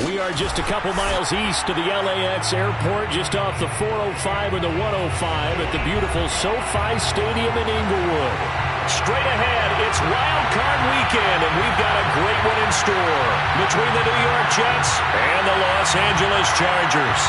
We are just a couple miles east of the LAX airport, just off the 405 or the 105 at the beautiful SoFi Stadium in Inglewood. Straight ahead, it's Wild Card Weekend, and we've got a great one in store between the New York Jets and the Los Angeles Chargers.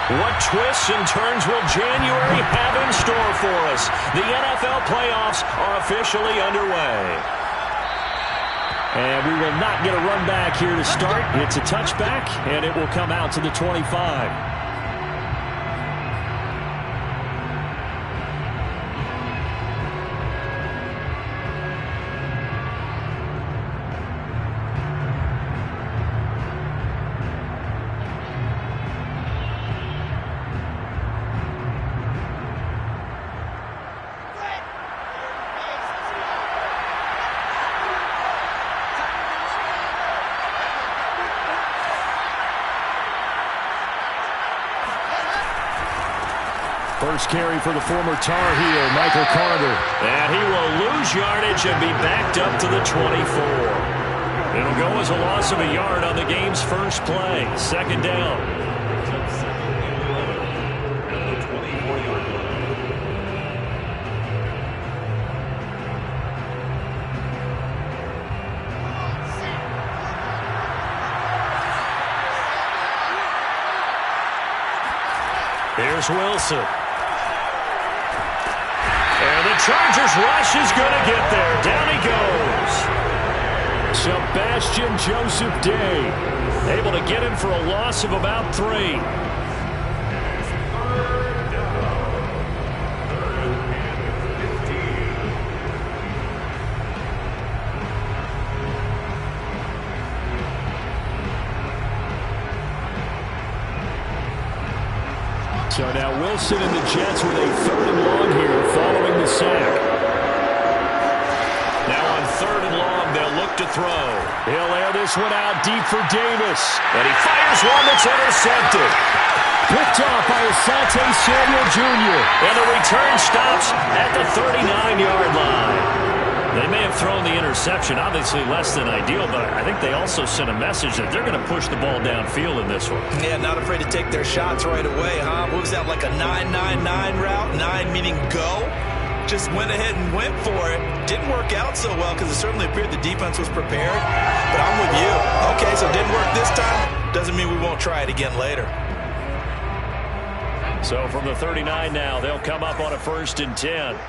What twists and turns will January have in store for us? The NFL playoffs are officially underway. And we will not get a run back here to start. It's a touchback, and it will come out to the 25. First carry for the former Tar Heel, Michael Carter. And he will lose yardage and be backed up to the 24. It'll go as a loss of a yard on the game's first play. Second down. Here's Wilson. Chargers rush is going to get there. Down he goes. Sebastian Joseph Day able to get him for a loss of about 3. So now Wilson and the Jets with a 3rd and long here following the sack. Now on 3rd and long, they'll look to throw. He'll air this one out deep for Davis. And he fires one that's intercepted. Picked off by Asante Samuel Jr. And the return stops at the 39-yard line. They may have thrown the interception, obviously less than ideal, but I think they also sent a message that they're going to push the ball downfield in this one. Yeah, not afraid to take their shots right away, huh? Moves out like a 9-9-9 route, 9 meaning go. Just went ahead and went for it. Didn't work out so well because it certainly appeared the defense was prepared. But I'm with you. Okay, so it didn't work this time. Doesn't mean we won't try it again later. So from the 39 now, they'll come up on a 1st and 10.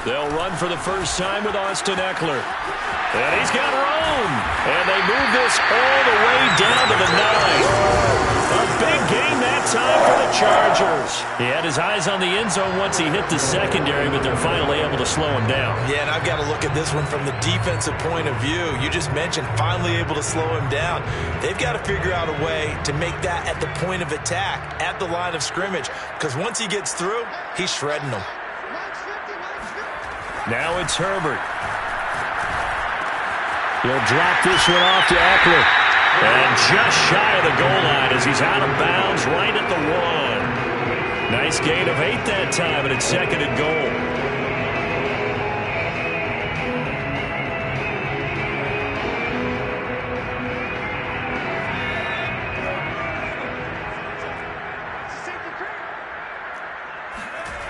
They'll run for the first time with Austin Eckler. And he's got room. And they move this all the way down to the 9. A big gain that time for the Chargers. He had his eyes on the end zone once he hit the secondary, but they're finally able to slow him down. Yeah, and I've got to look at this one from the defensive point of view. You just mentioned finally able to slow him down. They've got to figure out a way to make that at the point of attack, at the line of scrimmage, because once he gets through, he's shredding them. Now it's Herbert. He'll drop this one off to Eckler. And just shy of the goal line as he's out of bounds right at the 1. Nice gain of 8 that time, and it's 2nd and goal.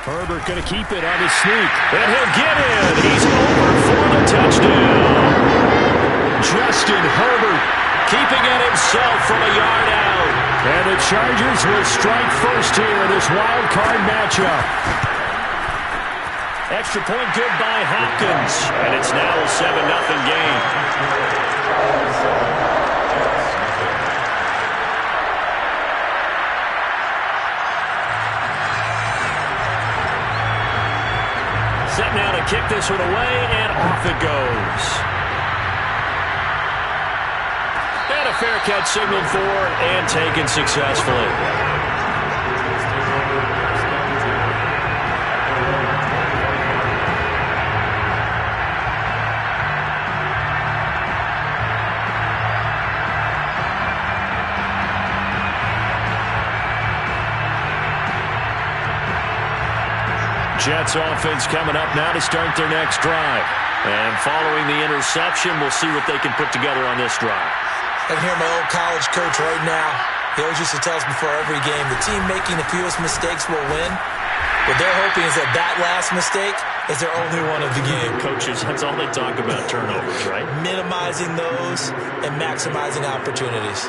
Herbert going to keep it on his sneak. And he'll get in. He's over for the touchdown. Justin Herbert keeping it himself from a yard out. And the Chargers will strike first here in this wild card matchup. Extra point good by Hopkins. And it's now a 7-0 game. Set now to kick this one away, and off it goes. And a fair catch signaled for and taken successfully. Jets offense coming up now to start their next drive. And following the interception, we'll see what they can put together on this drive. I can hear my old college coach right now. He always used to tell us before every game, the team making the fewest mistakes will win. What they're hoping is that that last mistake is their only one of the game. Coaches, that's all they talk about, turnovers, right? Minimizing those and maximizing opportunities.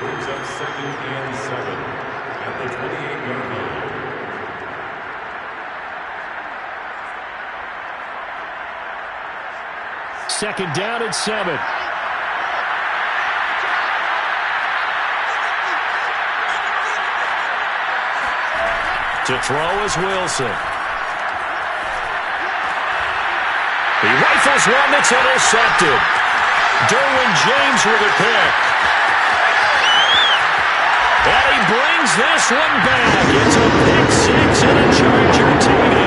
Brings up 2nd and 7 at the 28-yard line. Second down and 7. To throw is Wilson. He rifles one that's intercepted. Derwin James with a pick. And he brings this one back. It's a pick six and a Charger TD.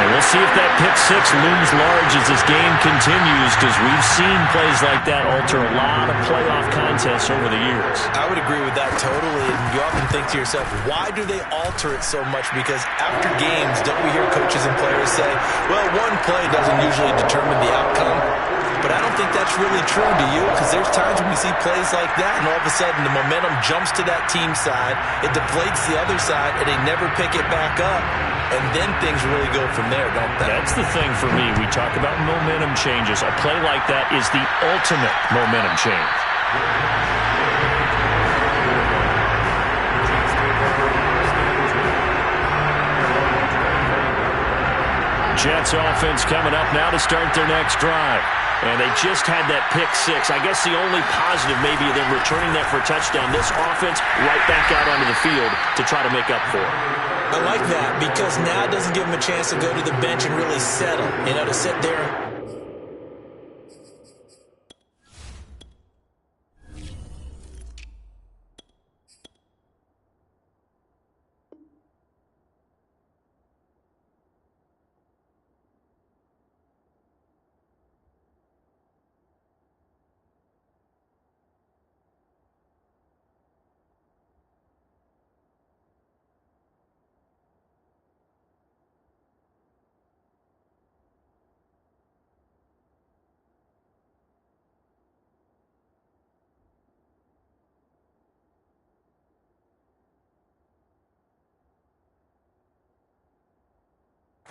And we'll see if that pick six looms large as this game continues, because we've seen plays like that alter a lot of playoff contests over the years. I would agree with that totally. And you often think to yourself, why do they alter it so much? Because after games, don't we hear coaches and players say, well, one play doesn't usually determine the outcome. But I don't think that's really true, do you? Because there's times when we see plays like that, and all of a sudden the momentum jumps to that team side, it deflates the other side, and they never pick it back up. And then things really go from there, don't they? That's the thing for me. We talk about momentum changes. A play like that is the ultimate momentum change. Jets offense coming up now to start their next drive. And they just had that pick six. I guess the only positive maybe of them returning that for a touchdown. This offense right back out onto the field to try to make up for it. I like that because now it doesn't give them a chance to go to the bench and really settle. You know, to sit there.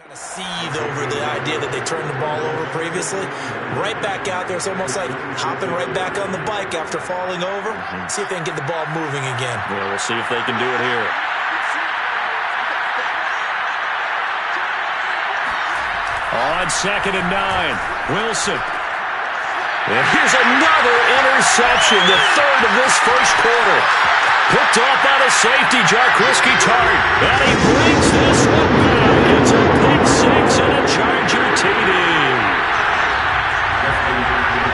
Kind of seethe over the idea that they turned the ball over previously. Right back out there. It's almost like hopping right back on the bike after falling over. See if they can get the ball moving again. Yeah, we'll see if they can do it here. On 2nd and 9, Wilson. And here's another interception, the third of this first quarter. Picked off by the safety, Jarquiski Tart. And he brings this one back. It's a pick six and a Charger TD.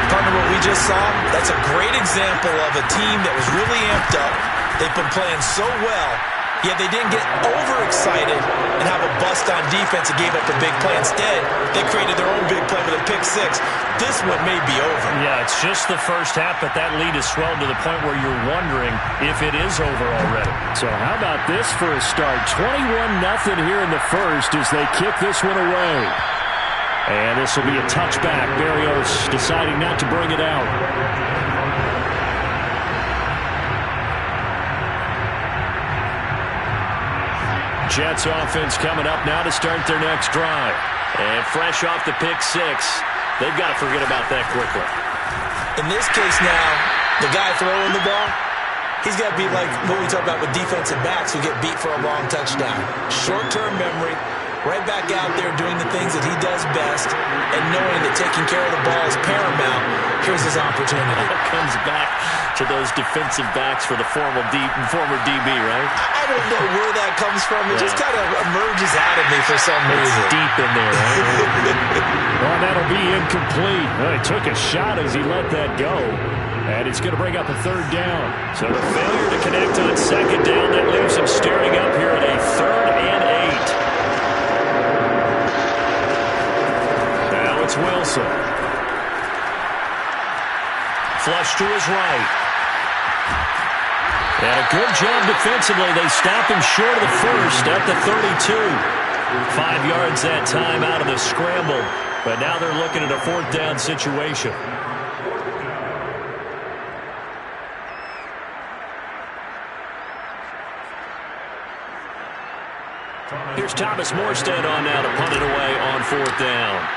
Partner, what we just saw, that's a great example of a team that was really amped up. They've been playing so well, yet they didn't get overexcited and have a bust on defense and gave up a big play. Instead, they created their own big play with a pick six. This one may be over. Yeah, it's just the first half, but that lead has swelled to the point where you're wondering if it is over already. So how about this for a start? 21-0 here in the first as they kick this one away. And this will be a touchback. Berrios deciding not to bring it out. Jets offense coming up now to start their next drive. And fresh off the pick six, they've got to forget about that quickly. In this case now, the guy throwing the ball, he's got to be like what we talk about with defensive backs who get beat for a long touchdown. Short-term memory, right back out there doing the things that he does best, and knowing that taking care of the ball is paramount. Here's his opportunity. It comes back to those defensive backs for the former DB, right? I don't know where that comes from. It just kind of emerges out of me for some reason. It's deep in there, right? Well, that'll be incomplete. Well, he took a shot as he let that go. And it's going to bring up a third down. So the failure to connect on second down, that leaves him staring up here at a 3rd and 8. Now it's Wilson. Flush to his right. And a good job defensively. They stop him short of the first at the 32. 5 yards that time out of the scramble. But now they're looking at a 4th down situation. Here's Thomas Morstead on now to punt it away on 4th down.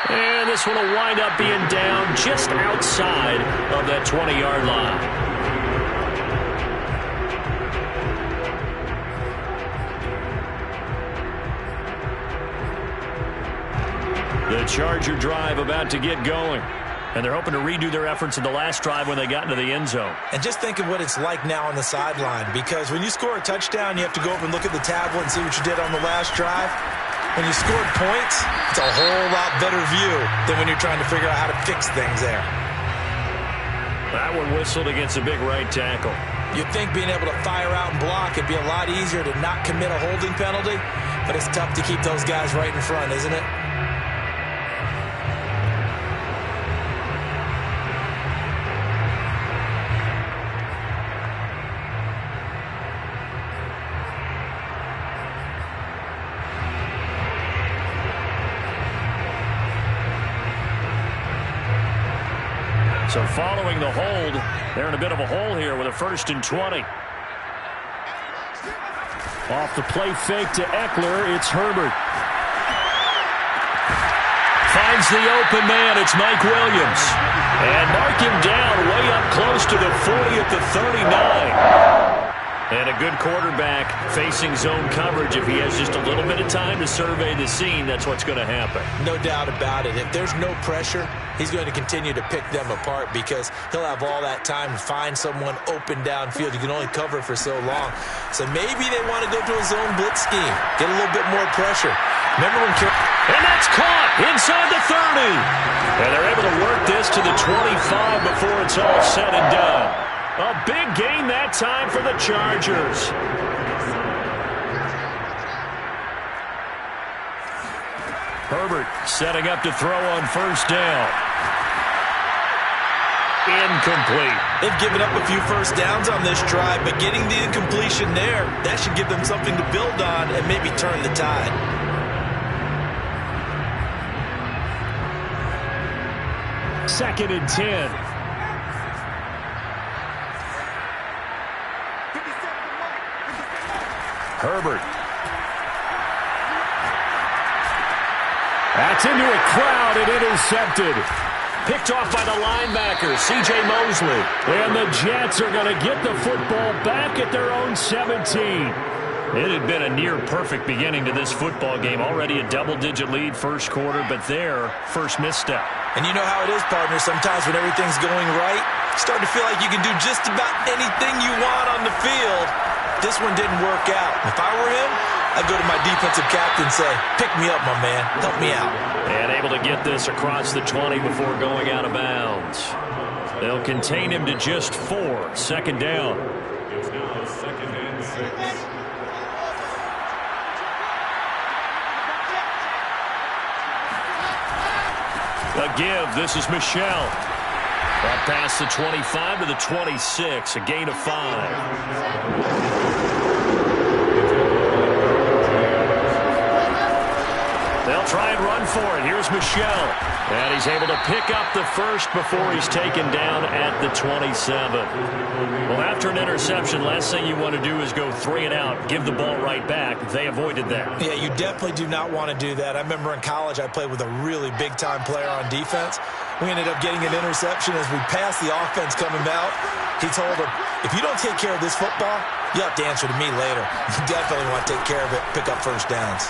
And this one will wind up being down just outside of that 20-yard line. The Charger drive about to get going. And they're hoping to redo their efforts in the last drive when they got into the end zone. And just think of what it's like now on the sideline, because when you score a touchdown, you have to go up and look at the tablet and see what you did on the last drive. When you scored points, it's a whole lot better view than when you're trying to figure out how to fix things there. That one whistled against a big right tackle. You'd think being able to fire out and block, it'd be a lot easier to not commit a holding penalty, but it's tough to keep those guys right in front, isn't it? So following the hold, they're in a bit of a hole here with a 1st and 20. Off the play fake to Eckler, it's Herbert. Finds the open man, it's Mike Williams. And mark him down way up close to the 40 at the 39. And a good quarterback facing zone coverage. If he has just a little bit of time to survey the scene, that's what's going to happen. No doubt about it. If there's no pressure, he's going to continue to pick them apart because he'll have all that time to find someone open downfield. You can only cover for so long. So maybe they want to go to a zone blitz scheme, get a little bit more pressure. Remember when and that's caught inside the 30. And they're able to work this to the 25 before it's all said and done. A big gain that time for the Chargers. Herbert setting up to throw on 1st down. Incomplete. They've given up a few first downs on this drive, but getting the incompletion there, that should give them something to build on and maybe turn the tide. Second and 10. Herbert. That's into a crowd and intercepted. Picked off by the linebacker, C.J. Mosley. And the Jets are going to get the football back at their own 17. It had been a near-perfect beginning to this football game. Already a double-digit lead first quarter, but their first misstep. And you know how it is, partner. Sometimes when everything's going right, you start to feel like you can do just about anything you want on the field. This one didn't work out. If I were him, I'd go to my defensive captain and say, pick me up, my man. Help me out. And able to get this across the 20 before going out of bounds. They'll contain him to just 4. 2nd down. It's now 2nd and 6. A give. This is Michelle. Up past the 25 to the 26. A gain of 5. They'll try and run for it. Here's Michelle. And he's able to pick up the first before he's taken down at the 27. Well, after an interception, last thing you want to do is go 3 and out, give the ball right back. They avoided that. Yeah, you definitely do not want to do that. I remember in college I played with a really big-time player on defense. We ended up getting an interception as we passed the offense coming out. He told him, if you don't take care of this football, you have to answer to me later. You definitely want to take care of it, pick up first downs.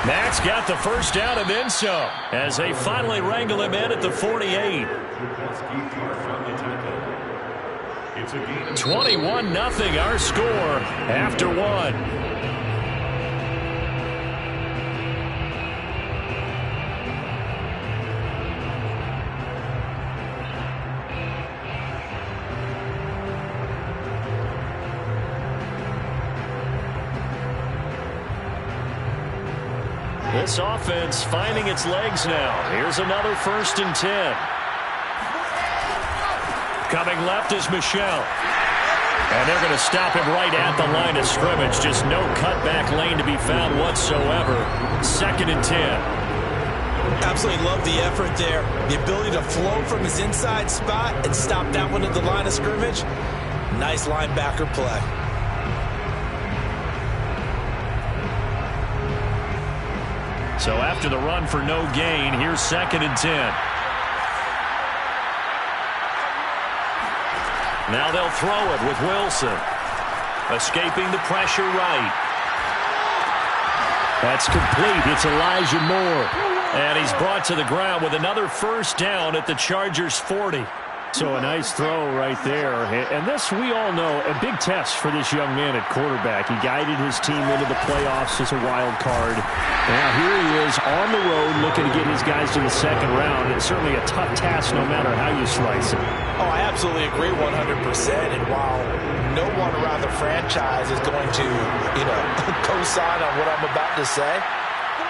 Max got the first down and then some as they finally wrangle him in at the 48. 21-0 our score after 1. this offense finding its legs now. Here's another 1st and 10. Coming left is Michel. And they're going to stop him right at the line of scrimmage. Just no cutback lane to be found whatsoever. 2nd and 10. Absolutely love the effort there. The ability to flow from his inside spot and stop that one at the line of scrimmage. Nice linebacker play. So after the run for no gain, here's 2nd and 10. Now they'll throw it with Wilson. Escaping the pressure right. That's complete. It's Elijah Moore. And he's brought to the ground with another 1st down at the Chargers' 40. So a nice throw right there. And this, we all know, a big test for this young man at quarterback. He guided his team into the playoffs as a wild card. Now here he is on the road looking to get his guys to the 2nd round. It's certainly a tough task no matter how you slice it. Oh, I absolutely agree 100%. And while no one around the franchise is going to, co-sign on what I'm about to say,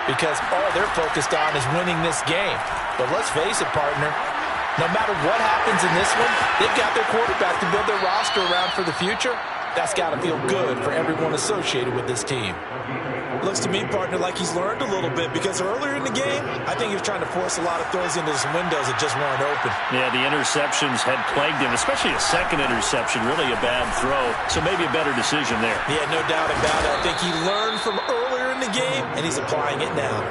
because all they're focused on is winning this game. But let's face it, partner, no matter what happens in this one, they've got their quarterback to build their roster around for the future. That's got to feel good for everyone associated with this team. Looks to me, partner, like he's learned a little bit, because earlier in the game, I think he was trying to force a lot of throws into some windows that just weren't open. Yeah, the interceptions had plagued him, especially a 2nd interception, really a bad throw. So maybe a better decision there. Yeah, no doubt about it. I think he learned from earlier in the game, and he's applying it now.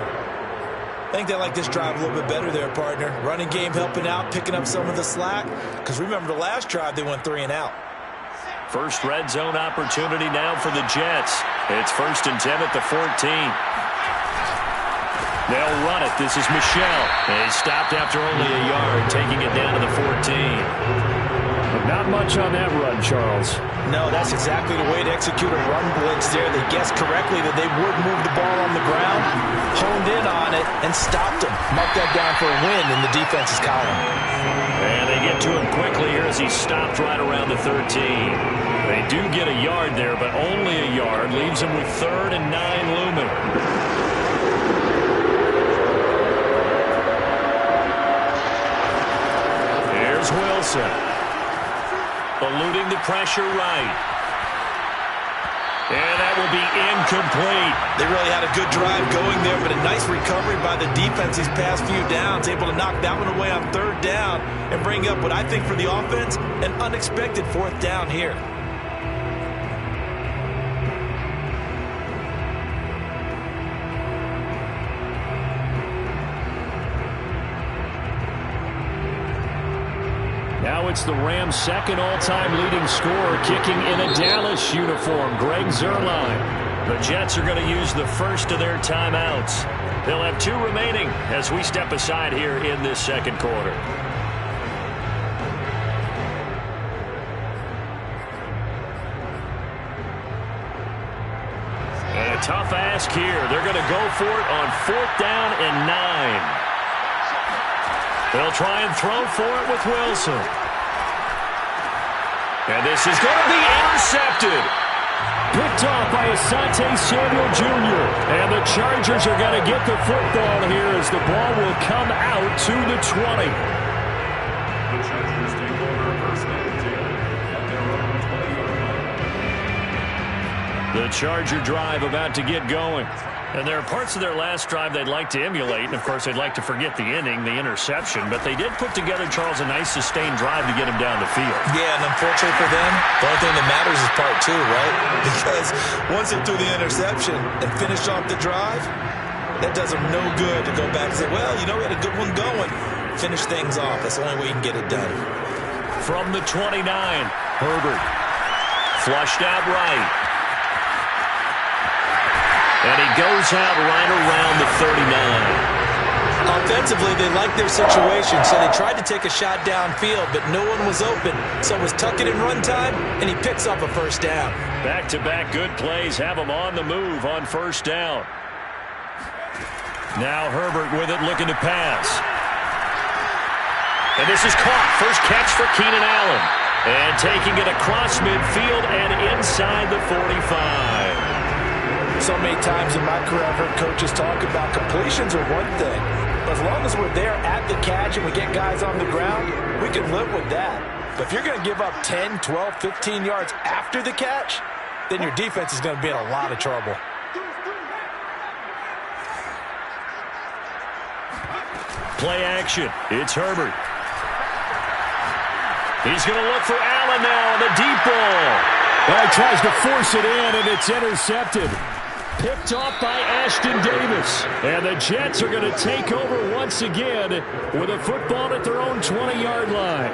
I think they like this drive a little bit better there, partner. Running game helping out, picking up some of the slack. Because remember, the last drive, they went 3 and out. First red zone opportunity now for the Jets. It's 1st and 10 at the 14. They'll run it. This is Michel. He stopped after only a yard, taking it down to the 14. But not much on that run, Charles. No, that's exactly the way to execute a run blitz there. They guessed correctly that they would move the ball on the ground, honed in on it, and stopped him. Marked that down for a win in the defense's column. And they get to him quickly here as he stopped right around the 13. They do get a yard there, but only a yard. Leaves him with 3rd and 9 looming. Here's Wilson. Eluding the pressure right. And that will be incomplete. They really had a good drive going there, but a nice recovery by the defense these past few downs. Able to knock that one away on 3rd down and bring up what I think for the offense, an unexpected 4th down here. Now it's the Rams' 2nd all-time leading scorer, kicking in a Dallas uniform, Greg Zuerlein. The Jets are going to use the first of their timeouts. They'll have 2 remaining as we step aside here in this 2nd quarter. And a tough ask here. They're going to go for it on 4th down and 9. They'll try and throw for it with Wilson. And this is going to be intercepted. Picked off by Asante Samuel Jr. And the Chargers are going to get the football here as the ball will come out to the 20. The Chargers take over 1st and 10 at their own 20-yard line. The Charger drive about to get going. And there are parts of their last drive they'd like to emulate. And, of course, they'd like to forget the inning, the interception. But they did put together, Charles, a nice sustained drive to get him down the field. Yeah, and unfortunately for them, the only thing that matters is part 2, right? Because once they threw the interception and finished off the drive, that does them no good to go back and say, well, we had a good one going. Finish things off. That's the only way you can get it done. From the 29, Herbert. Flushed out right. And he goes out right around the 39. Offensively, they liked their situation, so they tried to take a shot downfield, but no one was open. So it was tuck it in run time, and he picks up a 1st down. Back-to-back good plays have him on the move on 1st down. Now Herbert with it, looking to pass. And this is caught. First catch for Keenan Allen. And taking it across midfield and inside the 45. So many times in my career, I've heard coaches talk about completions are one thing. But as long as we're there at the catch and we get guys on the ground, we can live with that. But if you're going to give up 10, 12, 15 yards after the catch, then your defense is going to be in a lot of trouble. Play action. It's Herbert. He's going to look for Allen now on the deep ball. Well, he tries to force it in, and it's intercepted. Picked off by Ashton Davis. And the Jets are going to take over once again with a football at their own 20-yard line.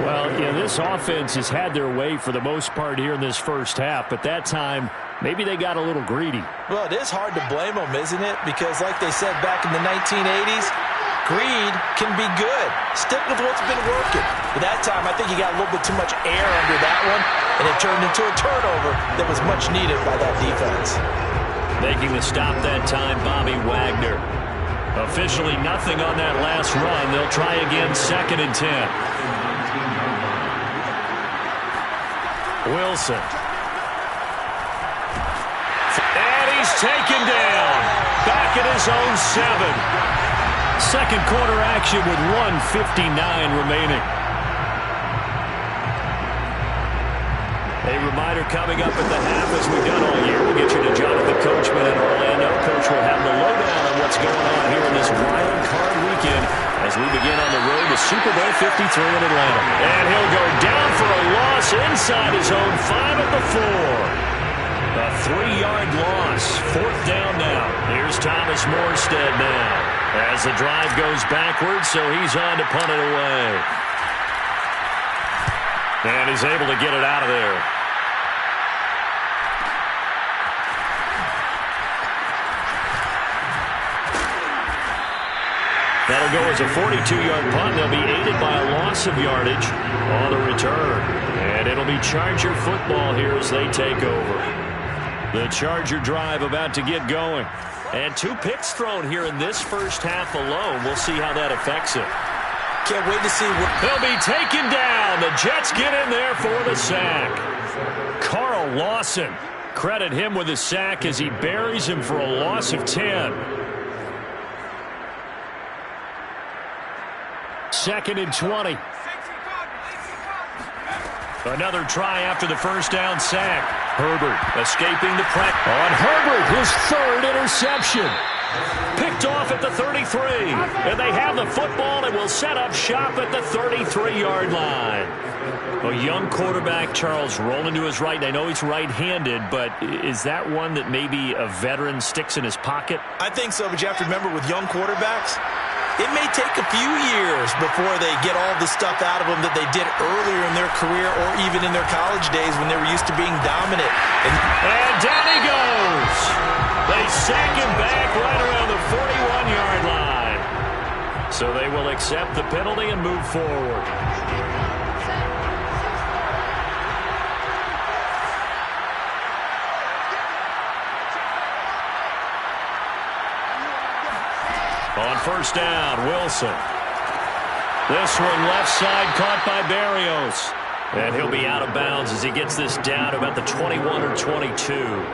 Well, yeah, this offense has had their way for the most part here in this first half, but that time, maybe they got a little greedy. Well, it is hard to blame them, isn't it? Because like they said back in the 1980s, greed can be good. Stick with what's been working. But that time, I think he got a little bit too much air under that one, and it turned into a turnover that was much needed by that defense. Making the stop that time, Bobby Wagner. Officially nothing on that last run. They'll try again, 2nd and 10. Wilson. And he's taken down. Back at his own 7. Second quarter action with 1:59 remaining. A reminder coming up at the half, as we've done all year. We'll get you to Jonathan Coachman in Orlando. Coach will have the lowdown on what's going on here in this wild card weekend as we begin on the road to Super Bowl 53 in Atlanta. And he'll go down for a loss inside his own 5 at the 4. A 3-yard loss. 4th down now. Here's Thomas Morstead now as the drive goes backwards, so he's on to punt it away. And he's able to get it out of there. That'll go as a 42-yard punt. They'll be aided by a loss of yardage on the return. And it'll be Charger football here as they take over. The Charger drive about to get going. And 2 picks thrown here in this first half alone. We'll see how that affects it. Can't wait to see what... He'll be taken down. The Jets get in there for the sack. Carl Lawson. Credit him with a sack as he buries him for a loss of 10. 2nd and 20. Another try after the first down sack. Herbert escaping the pressure. On Herbert, his 3rd interception. Picked off at the 33. And they have the football and will set up shop at the 33-yard line. A young quarterback, Charles, rolling to his right. I know he's right-handed, but is that one that maybe a veteran sticks in his pocket? I think so, but you have to remember with young quarterbacks, it may take a few years before they get all the stuff out of them that they did earlier in their career or even in their college days when they were used to being dominant. And down he goes. They sack him back right around the 41-yard line. So they will accept the penalty and move forward. On first down, Wilson. This one left side caught by Berrios. And he'll be out of bounds as he gets this down about the 21 or 22.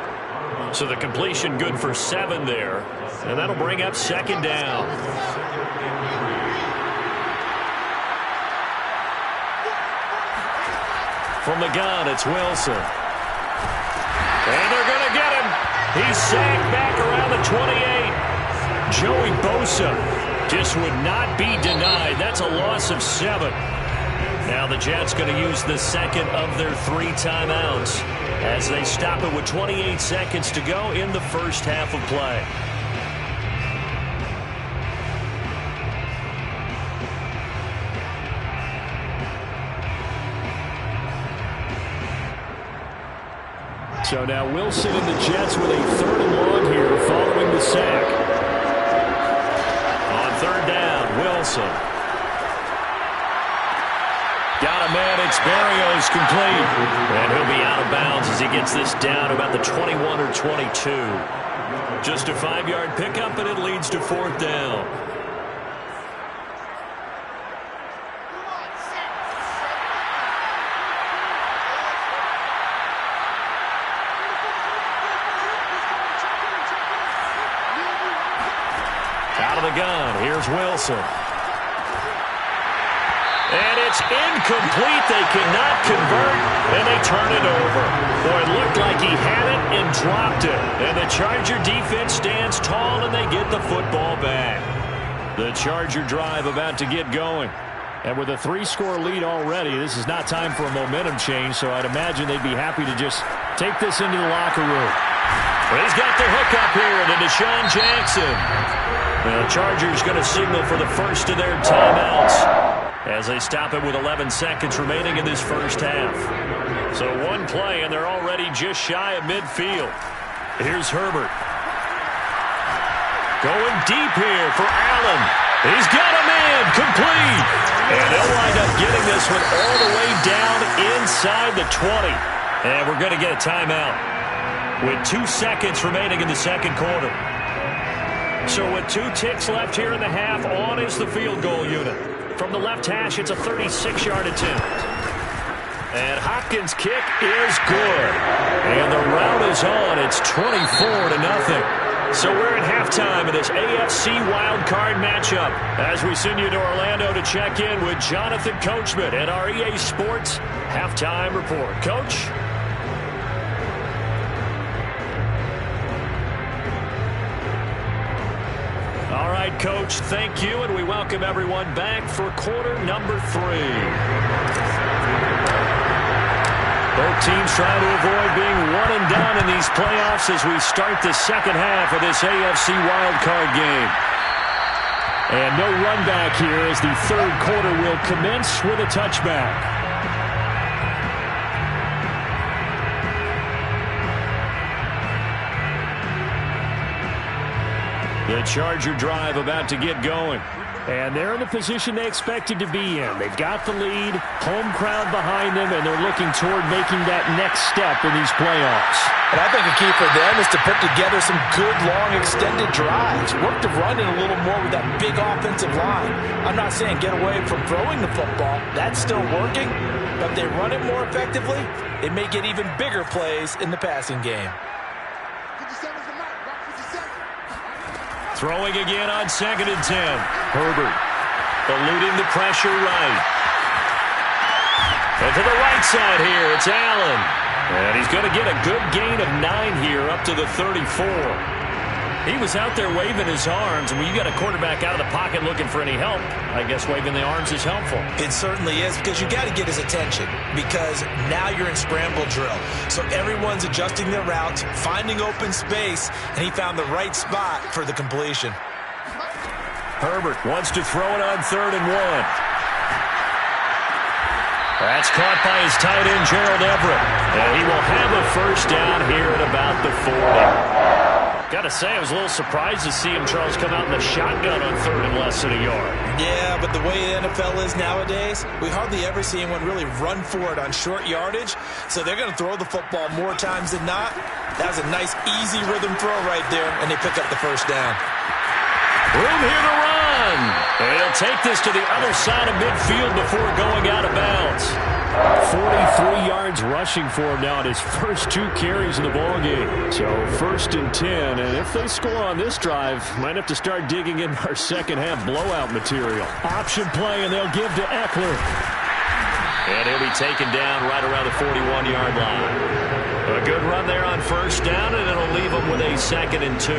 So the completion good for 7 there. And that'll bring up 2nd down. From the gun, it's Wilson. And they're going to get him. He's sacked back around the 28. Joey Bosa just would not be denied. That's a loss of 7. Now the Jets going to use the 2nd of their 3 timeouts as they stop it with 28 seconds to go in the first half of play. So now Wilson and the Jets with a 3rd and long here following the sack. On 3rd down, Wilson. Got a man, it's Berrios complete. And he'll be out of bounds as he gets this down about the 21 or 22. Just a 5-yard pickup, and it leads to 4th down. Here's Wilson. And it's incomplete. They cannot convert, and they turn it over. Boy, it looked like he had it and dropped it. And the Charger defense stands tall, and they get the football back. The Charger drive about to get going. And with a 3-score lead already, this is not time for a momentum change, so I'd imagine they'd be happy to just take this into the locker room. But he's got the hook up here to Deshaun Jackson. The Chargers going to signal for the first of their timeouts as they stop it with 11 seconds remaining in this first half. So one play, and they're already just shy of midfield. Here's Herbert. Going deep here for Allen. He's got a man, complete. And they'll wind up getting this one all the way down inside the 20. And we're going to get a timeout with 2 seconds remaining in the second quarter. So with 2 ticks left here in the half, on is the field goal unit. From the left hash, it's a 36-yard attempt. And Hopkins' kick is good. And the rout is on. It's 24-0. So we're at halftime of this AFC wildcard matchup as we send you to Orlando to check in with Jonathan Coachman at our EA Sports Halftime Report. Coach? All right, Coach, thank you, and we welcome everyone back for quarter number 3. Both teams trying to avoid being one and done in these playoffs as we start the second half of this AFC wildcard game. And no run back here as the third quarter will commence with a touchback. The Charger drive about to get going. And they're in the position they expected to be in. They've got the lead, home crowd behind them, and they're looking toward making that next step in these playoffs. And I think a key for them is to put together some good, long, extended drives. Work the run in a little more with that big offensive line. I'm not saying get away from throwing the football. That's still working. But if they run it more effectively, they may get even bigger plays in the passing game. Throwing again on 2nd and 10. Herbert eluding the pressure right. And to the right side here, it's Allen. And he's going to get a good gain of 9 here up to the 34. He was out there waving his arms, and when you got a quarterback out of the pocket looking for any help, I guess waving the arms is helpful. It certainly is, because you got to get his attention, because now you're in scramble drill. So everyone's adjusting their routes, finding open space, and he found the right spot for the completion. Herbert wants to throw it on 3rd and 1. That's caught by his tight end, Gerald Everett. And he will have a first down here at about the 40. Got to say, I was a little surprised to see him, Charles, come out in the shotgun on 3rd and less than a yard. Yeah, but the way the NFL is nowadays, we hardly ever see anyone really run for it on short yardage. So they're going to throw the football more times than not. That was a nice, easy rhythm throw right there, and they pick up the first down. Room here to run. And he'll take this to the other side of midfield before going out of bounds. 43 yards rushing for him now at his first 2 carries of the ballgame. So 1st and 10, and if they score on this drive, might have to start digging in our second half blowout material. Option play, and they'll give to Eckler. And he'll be taken down right around the 41-yard line. A good run there on 1st down, and it'll leave them with a 2nd and 2.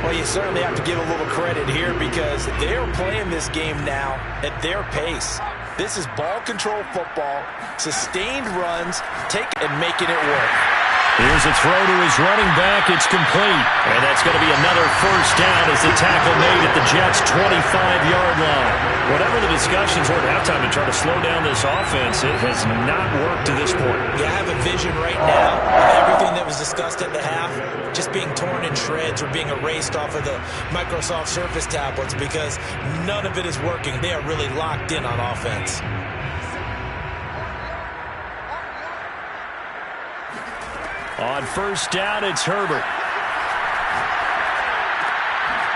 Well, you certainly have to give a little credit here because they're playing this game now at their pace. This is ball control football, sustained runs, and making it work. Here's a throw to his running back. It's complete. And that's going to be another first down as the tackle made at the Jets' 25-yard line. Whatever the discussions were at halftime to try to slow down this offense, it has not worked to this point. You have a vision right now of everything that was discussed at the half just being torn in shreds or being erased off of the Microsoft Surface tablets because none of it is working. They are really locked in on offense. On 1st down, it's Herbert.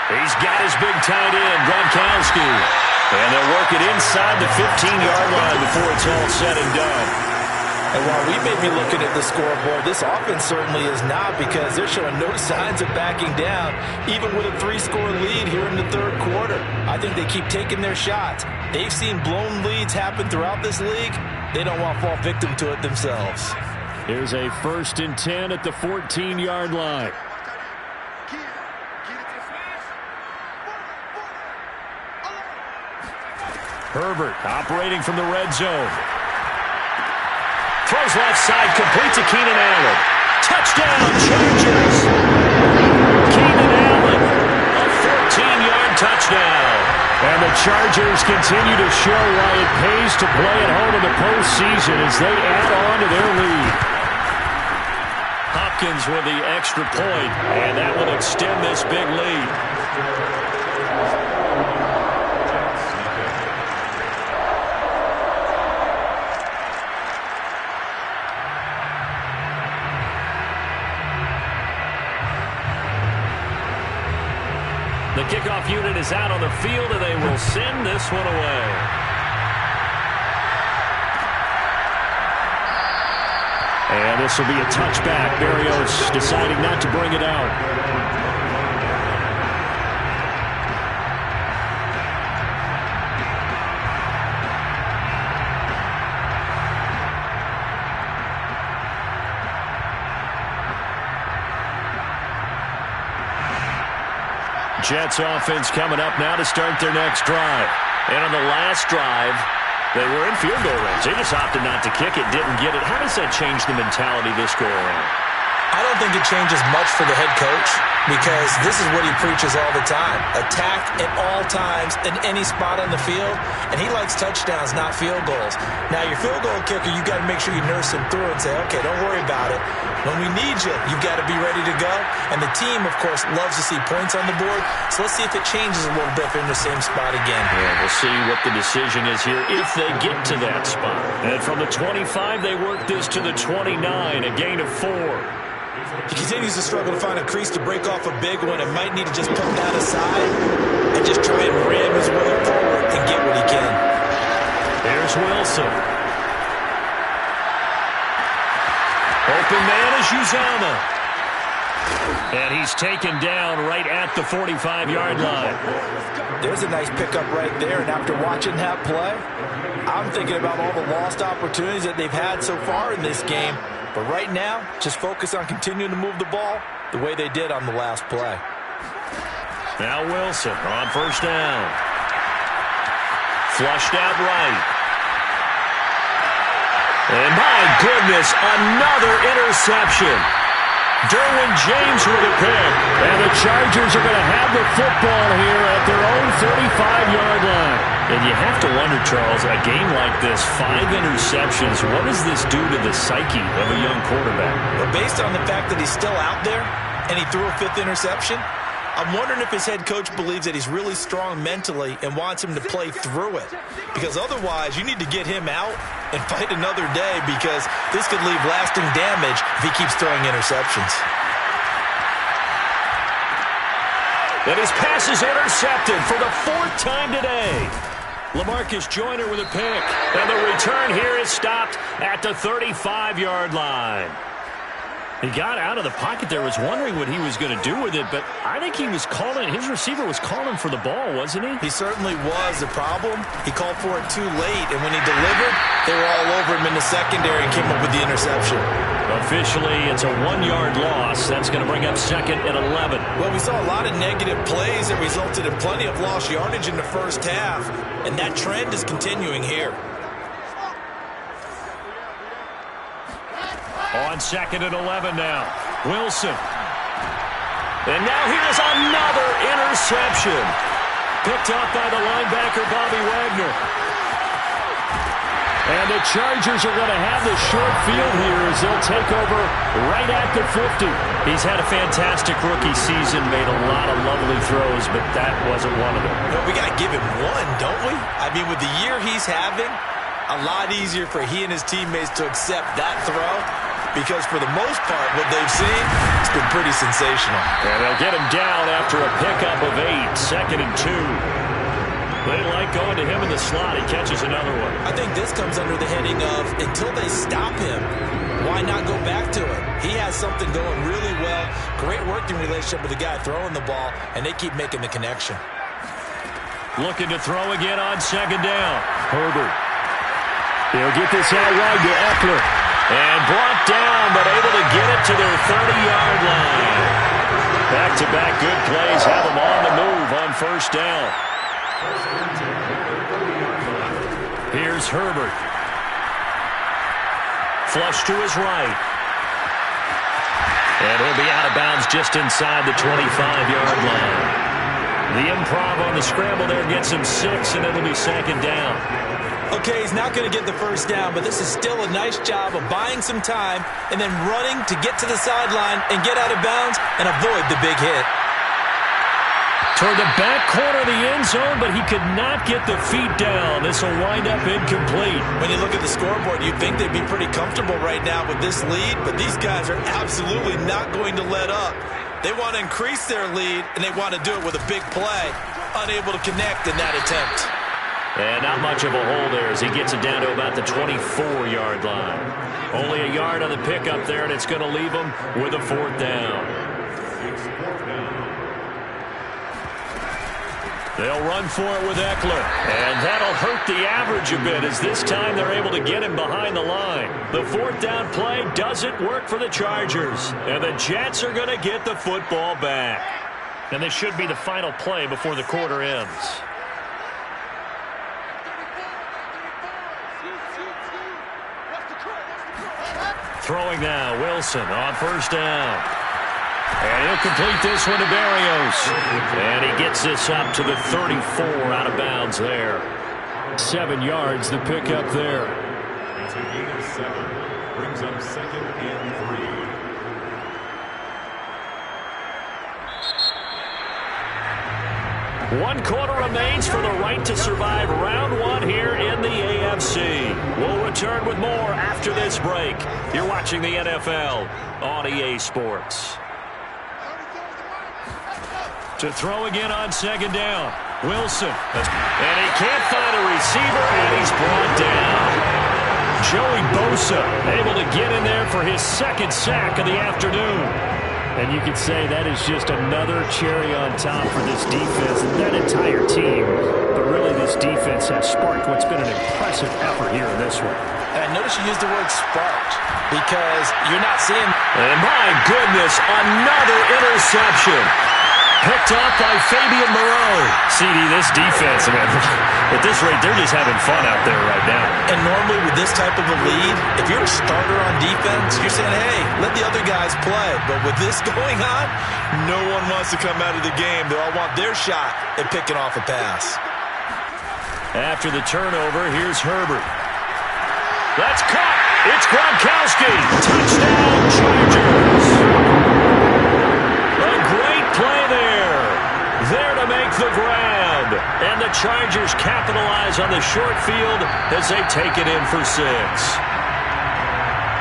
He's got his big tight end, Gronkowski. And they'll work it inside the 15-yard line before it's all said and done. And while we may be looking at the scoreboard, this offense certainly is not, because they're showing no signs of backing down, even with a 3-score lead here in the third quarter. I think they keep taking their shots. They've seen blown leads happen throughout this league. They don't want to fall victim to it themselves. Here's a 1st and 10 at the 14-yard line. Herbert operating from the red zone. Throws left side, complete to Keenan Allen. Touchdown, Chargers! Keenan Allen, a 14-yard touchdown. And the Chargers continue to show why it pays to play at home in the postseason as they add on to their lead. Hopkins with the extra point, and that will extend this big lead. The kickoff unit is out on the field, and they will send this one away. And this will be a touchback. Berrios deciding not to bring it out. Jets offense coming up now to start their next drive. And on the last drive, they were in field goal range. They just opted not to kick it, didn't get it. How does that change the mentality this go around? I don't think it changes much for the head coach, because this is what he preaches all the time. Attack at all times in any spot on the field, and he likes touchdowns, not field goals. Now, your field goal kicker, you got to make sure you nurse him through and say, okay, don't worry about it. When we need you, you've got to be ready to go. And the team, of course, loves to see points on the board, so let's see if it changes a little bit if they're in the same spot again. Yeah, we'll see what the decision is here if they get to that spot. And from the 25, they work this to the 29, a gain of 4. He continues to struggle to find a crease to break off a big one, and might need to just put that aside and just try and ram his way forward and get what he can. There's Wilson. Open man is Uzama. And he's taken down right at the 45-yard line. There's a nice pickup right there, and after watching that play, I'm thinking about all the lost opportunities that they've had so far in this game. But right now, just focus on continuing to move the ball the way they did on the last play. Now Wilson on first down. Flushed out right. And my goodness, another interception. Derwin James with a pick. And the Chargers are going to have the football here at their own 35-yard line. And you have to wonder, Charles, a game like this, 5 interceptions, what does this do to the psyche of a young quarterback? But based on the fact that he's still out there and he threw a 5th interception, I'm wondering if his head coach believes that he's really strong mentally and wants him to play through it. Because otherwise, you need to get him out and fight another day, because this could leave lasting damage if he keeps throwing interceptions. And his pass is intercepted for the 4th time today. LaMarcus Joyner with a pick. And the return here is stopped at the 35-yard line. He got out of the pocket there, was wondering what he was going to do with it, but I think he was calling, his receiver was calling for the ball, wasn't he? He certainly was. The problem, he called for it too late, and when he delivered, they were all over him in the secondary and came up with the interception. Officially, it's a 1-yard loss. That's going to bring up 2nd and 11. Well, we saw a lot of negative plays that resulted in plenty of lost yardage in the first half, and that trend is continuing here. On 2nd and 11 now. Wilson. And now here's another interception. Picked up by the linebacker, Bobby Wagner. And the Chargers are going to have the short field here as they'll take over right at the 50. He's had a fantastic rookie season, made a lot of lovely throws, but that wasn't one of them. No, we got to give him one, don't we? I mean, with the year he's having, a lot easier for he and his teammates to accept that throw, because for the most part, what they've seen, it's been pretty sensational. And they'll get him down after a pickup of 8, 2nd and 2. They like going to him in the slot. He catches another one. I think this comes under the heading of until they stop him, why not go back to him? He has something going really well. Great working relationship with the guy throwing the ball, and they keep making the connection. Looking to throw again on second down. Herbert. He'll get this out wide to Eckler. And brought down, but able to get it to their 30-yard line. Back-to-back good plays have them on the move on first down. Here's Herbert. Flush to his right. And he'll be out of bounds just inside the 25-yard line. The improv on the scramble there gets him 6, and it'll be second down. Okay, he's not going to get the first down, but this is still a nice job of buying some time and then running to get to the sideline and get out of bounds and avoid the big hit. Toward the back corner of the end zone, but he could not get the feet down. This will wind up incomplete. When you look at the scoreboard, you'd think they'd be pretty comfortable right now with this lead, but these guys are absolutely not going to let up. They want to increase their lead, and they want to do it with a big play. Unable to connect in that attempt. And not much of a hole there as he gets it down to about the 24-yard line. Only a yard on the pickup there, and it's going to leave him with a fourth down. They'll run for it with Eckler. And that'll hurt the average a bit as this time they're able to get him behind the line. The fourth down play doesn't work for the Chargers. And the Jets are going to get the football back. And this should be the final play before the quarter ends. Throwing now, Wilson on first down. And he'll complete this one to Berrios. And he gets this up to the 34 out of bounds there. 7 yards, the pickup there. It's a gain of 7. Brings up second and 3. One quarter remains for the right to survive round 1 here in the AFC. We'll return with more after this break. You're watching the NFL on EA Sports. To throw again on second down. Wilson. And he can't find a receiver, and he's brought down. Joey Bosa able to get in there for his second sack of the afternoon. And you could say that is just another cherry on top for this defense and that entire team. But really, this defense has sparked what's been an impressive effort here in this one. And I notice you use the word sparked because you're not seeing... And my goodness, another interception. Picked off by Fabian Moreau. CD, this defense, man, at this rate, they're just having fun out there right now. And normally with this type of a lead, if you're a starter on defense, you're saying, hey, let the other guys play. But with this going on, no one wants to come out of the game. They all want their shot at picking off a pass. After the turnover, here's Herbert. That's caught. It's Gronkowski. Touchdown, Chargers. A great play there. There to make the grab. And the Chargers capitalize on the short field as they take it in for 6.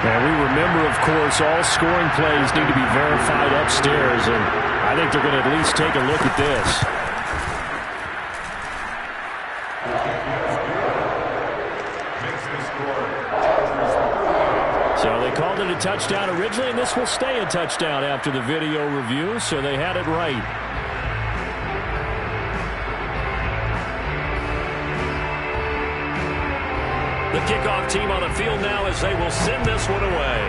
And we remember, of course, all scoring plays need to be verified upstairs. And I think they're going to at least take a look at this. So they called it a touchdown originally, and this will stay a touchdown after the video review, so they had it right. The kickoff team on the field now as they will send this one away.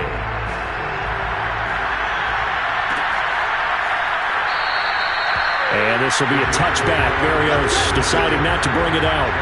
And this will be a touchback. Berrios deciding not to bring it out.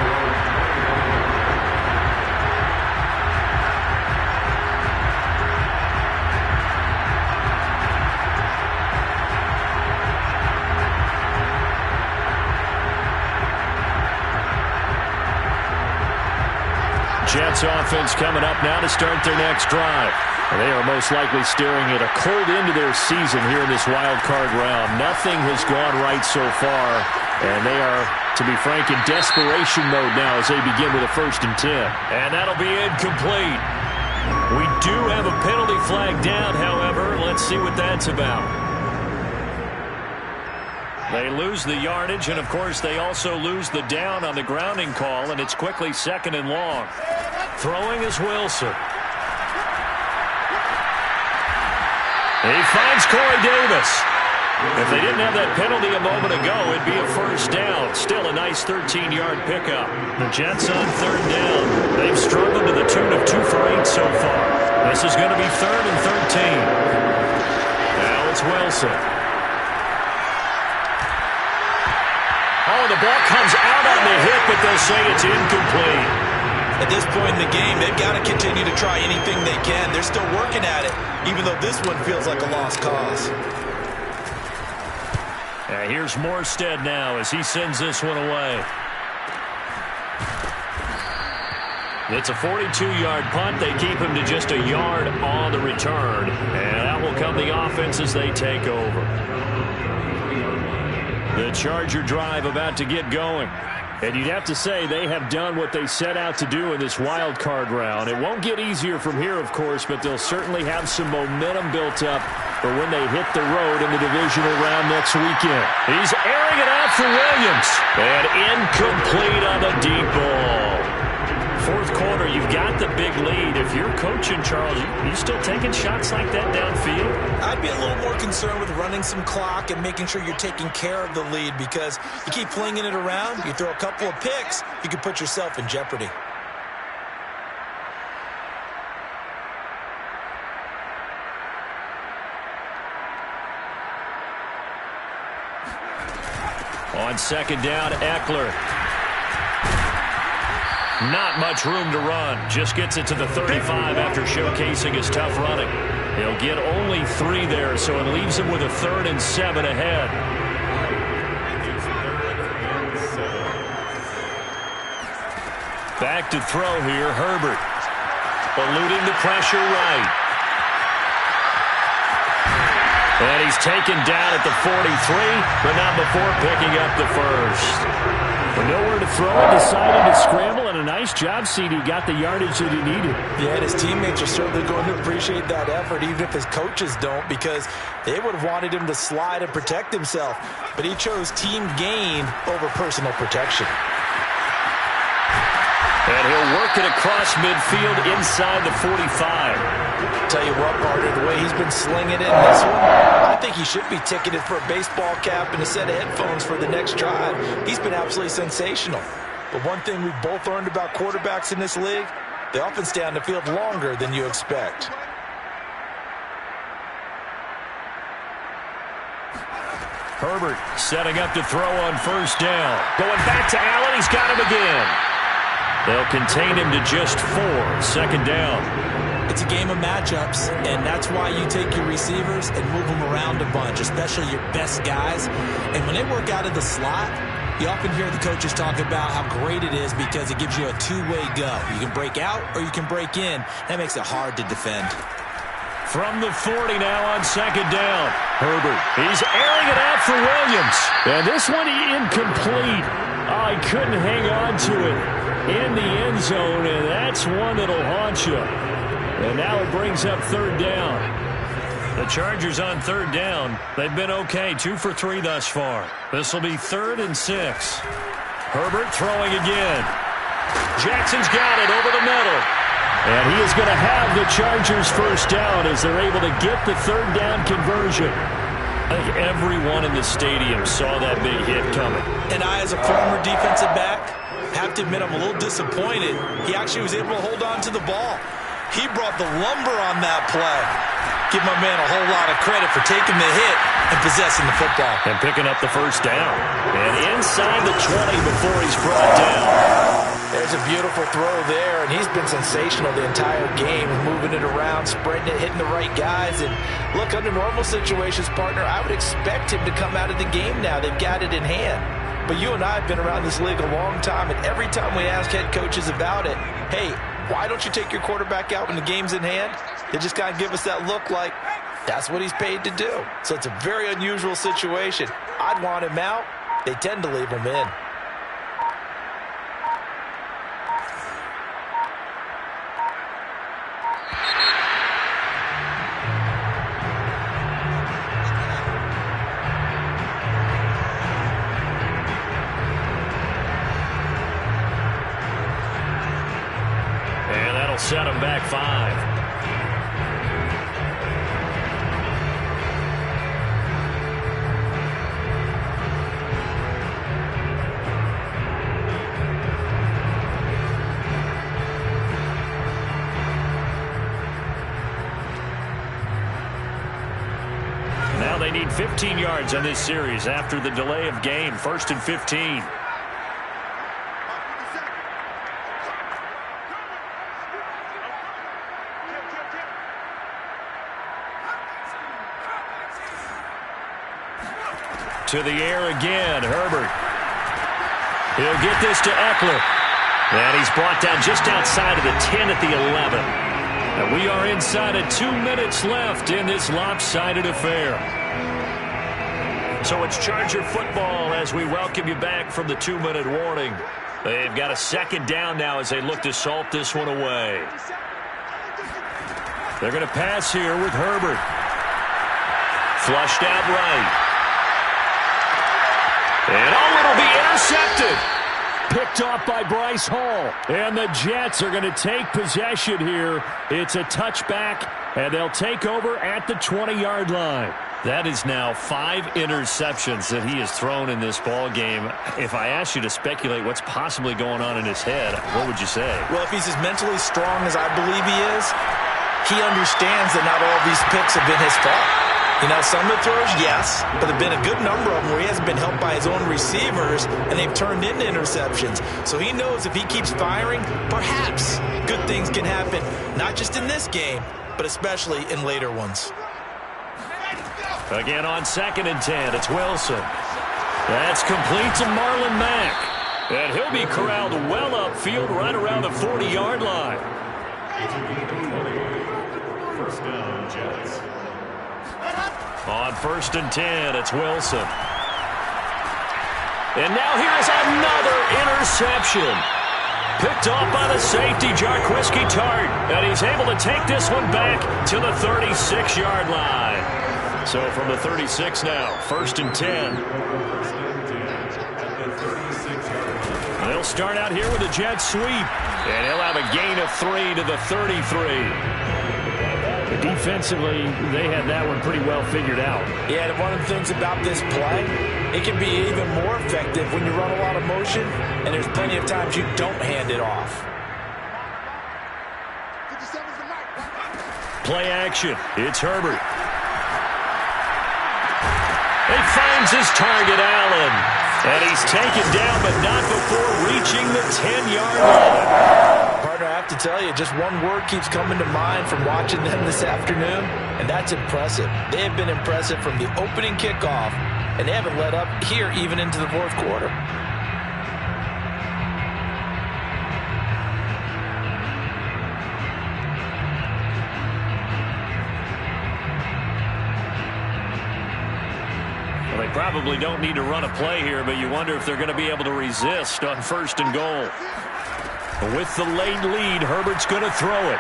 Jets offense coming up now to start their next drive. And they are most likely staring at a cold end to their season here in this wild card round. Nothing has gone right so far, and they are, to be frank, in desperation mode now as they begin with a 1st and 10. And that'll be incomplete. We do have a penalty flag down, however. Let's see what that's about. They lose the yardage, and, of course, they also lose the down on the grounding call, and it's quickly 2nd and long. Throwing is Wilson. He finds Corey Davis. If they didn't have that penalty a moment ago, it'd be a first down. Still a nice 13-yard pickup. The Jets on 3rd down. They've struggled to the tune of 2 for 8 so far. This is going to be 3rd and 13. Now it's Wilson. Oh, the ball comes out on the hit, but they'll say it's incomplete. At this point in the game, they've got to continue to try anything they can. They're still working at it, even though this one feels like a lost cause. Here's Morstead now as he sends this one away. It's a 42-yard punt. They keep him to just a yard on the return. And that will come the offense as they take over. The Charger drive about to get going. And you'd have to say they have done what they set out to do in this wild card round. It won't get easier from here, of course, but they'll certainly have some momentum built up for when they hit the road in the divisional round next weekend. He's airing it out for Williams. And incomplete on the deep ball. 4th quarter, you've got the big lead. If you're coaching, Charles, you still taking shots like that downfield? I'd be a little more concerned with running some clock and making sure you're taking care of the lead, because you keep flinging it around, you throw a couple of picks, you can put yourself in jeopardy. On 2nd down, Eckler. Not much room to run. Just gets it to the 35 after showcasing his tough running. He'll get only 3 there, so it leaves him with a 3rd and 7 ahead. Back to throw here, Herbert. Eluding the pressure right. And he's taken down at the 43, but not before picking up the first. But nowhere to throw it, decided to scramble, and a nice job, CD. Got the yardage that he needed. Yeah, and his teammates are certainly going to appreciate that effort, even if his coaches don't, because they would have wanted him to slide and protect himself. But he chose team gain over personal protection. And he'll work it across midfield inside the 45. Tell you what, partner, the way he's been slinging it in this one, I think he should be ticketed for a baseball cap and a set of headphones for the next drive. He's been absolutely sensational. But one thing we've both learned about quarterbacks in this league, they often stay on the field longer than you expect. Herbert setting up to throw on 1st down. Going back to Allen, he's got him again. They'll contain him to just 4, 2nd down. It's a game of matchups, and that's why you take your receivers and move them around a bunch, especially your best guys. And when they work out of the slot, you often hear the coaches talk about how great it is because it gives you a two-way go. You can break out or you can break in. That makes it hard to defend. From the 40 now on 2nd down. Herbert, he's airing it out for Williams. And this one incomplete. Oh, he couldn't hang on to it in the end zone, and that's one that'll haunt you. And now it brings up 3rd down. The Chargers on 3rd down. They've been okay, 2 for 3 thus far. This will be 3rd and 6. Herbert throwing again. Jackson's got it over the middle. And he is going to have the Chargers first down as they're able to get the 3rd down conversion. I think everyone in the stadium saw that big hit coming. And I, as a former defensive back, have to admit I'm a little disappointed. He actually was able to hold on to the ball. He brought the lumber on that play. Give my man a whole lot of credit for taking the hit and possessing the football. And picking up the first down. And inside the 20 before he's brought down. There's a beautiful throw there, and he's been sensational the entire game, moving it around, spreading it, hitting the right guys. And look, under normal situations, partner, I would expect him to come out of the game now. They've got it in hand. But you and I have been around this league a long time, and every time we ask head coaches about it, hey, why don't you take your quarterback out when the game's in hand? They just kind of give us that look like that's what he's paid to do. So it's a very unusual situation. I'd want him out. They tend to leave him in. That'll set them back 5. Now they need 15 yards on this series after the delay of game. 1st and 15. To the air again, Herbert. He'll get this to Eckler. And he's brought down just outside of the 10 at the 11. And we are inside of 2 minutes left in this lopsided affair. So it's Charger football as we welcome you back from the 2-minute warning. They've got a 2nd down now as they look to salt this one away. They're going to pass here with Herbert. Flushed out right. And it'll be intercepted. Picked off by Bryce Hall. And the Jets are going to take possession here. It's a touchback, and they'll take over at the 20-yard line. That is now 5 interceptions that he has thrown in this ball game. If I asked you to speculate what's possibly going on in his head, what would you say? Well, if he's as mentally strong as I believe he is, he understands that not all of these picks have been his fault. You know, some of the throws, yes, but there have been a good number of them where he hasn't been helped by his own receivers, and they've turned into interceptions. So he knows if he keeps firing, perhaps good things can happen, not just in this game, but especially in later ones. Again on 2nd and 10, it's Wilson. That's complete to Marlon Mack. And he'll be corralled well upfield right around the 40-yard line. First down, Jets. On 1st and 10, it's Wilson. And now here's another interception. Picked off by the safety, Jarquiski Tart. And he's able to take this one back to the 36-yard line. So from the 36 now, 1st and 10. They'll start out here with a jet sweep. And he'll have a gain of 3 to the 33. Defensively, they had that one pretty well figured out. Yeah, and one of the things about this play, it can be even more effective when you run a lot of motion, and there's plenty of times you don't hand it off. Play action. It's Herbert. He finds his target, Allen. And he's taken down, but not before reaching the 10-yard line. Partner, I have to tell you, just one word keeps coming to mind from watching them this afternoon, and that's impressive. They have been impressive from the opening kickoff, and they haven't let up here even into the 4th quarter. Well, they probably don't need to run a play here, but you wonder if they're going to be able to resist on 1st and goal. With the late lead, Herbert's going to throw it.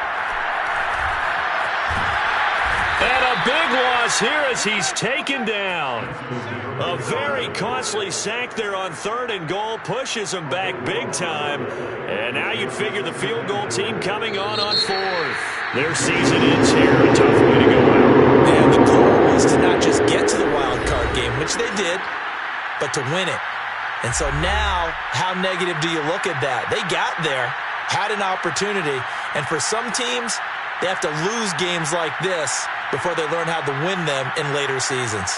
And a big loss here as he's taken down. A very costly sack there on 3rd and goal pushes him back big time. And now you'd figure the field goal team coming on 4th. Their season ends here. A tough way to go out. Yeah, the goal was to not just get to the wild card game, which they did, but to win it. And so now, how negative do you look at that? They got there, had an opportunity, and for some teams, they have to lose games like this before they learn how to win them in later seasons.